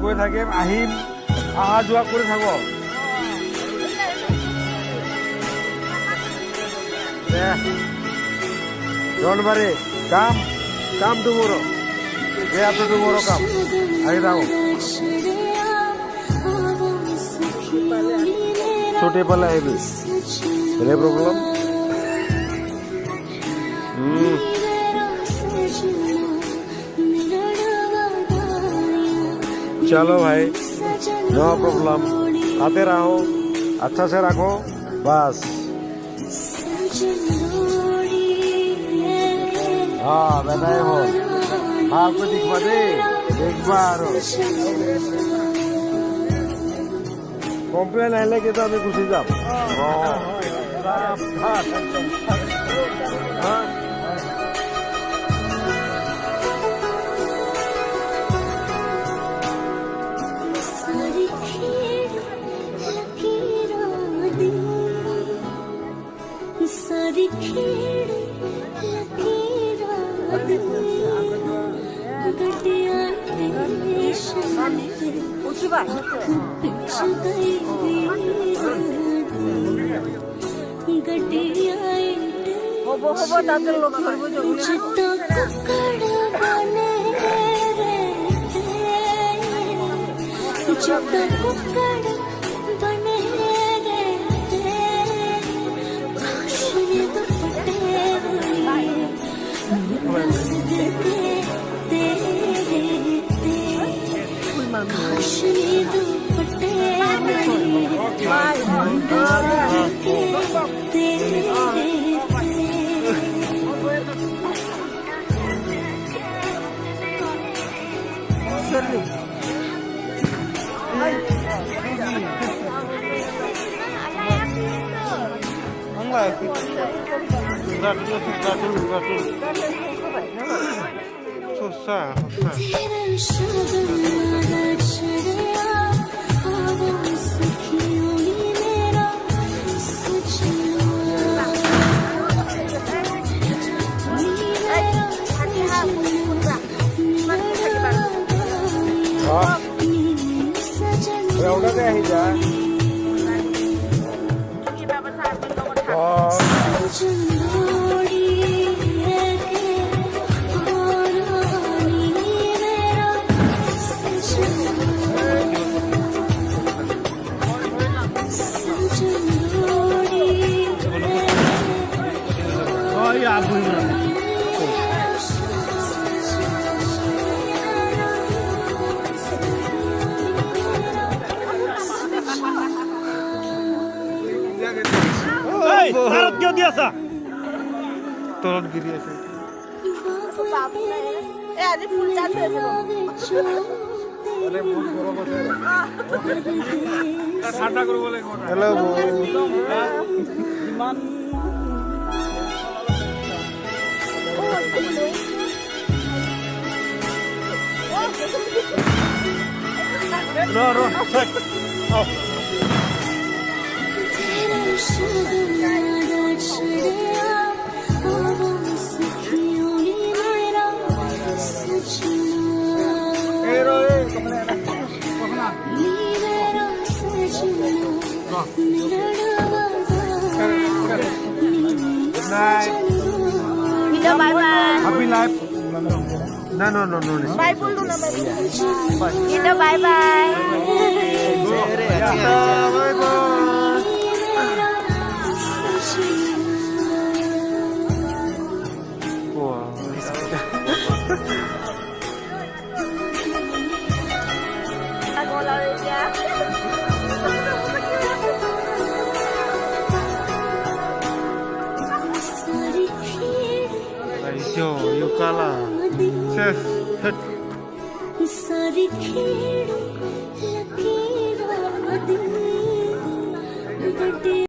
গৈ থাকিম আহিম অহা যোৱা কৰি থাকক ডোন্ট वरी काम टुमारो डे आफ्टर टुमारो काम आगे जाओ छोटे पल है भी तेरे प्रॉब्लम चलो भाई नो प्रॉब्लम आते रहो अच्छा से रखो बस हाँ बताए हो आपको दिखवा दे एक बार कॉम्प्लेन आने के तो अभी खुशी जाओ क्यों दिया सा तोड़ गिरी ऐसे अरे फूल जाते हैं अरे फूल करो बस ঠান্ডা করে বলে हेलो विमान रो चेक आओ Video bye bye. Happy life. No. Bye dulu nama. Video bye bye. Bye bye. Yo kalah. सारी खेड़ लकीरां दी गड्डी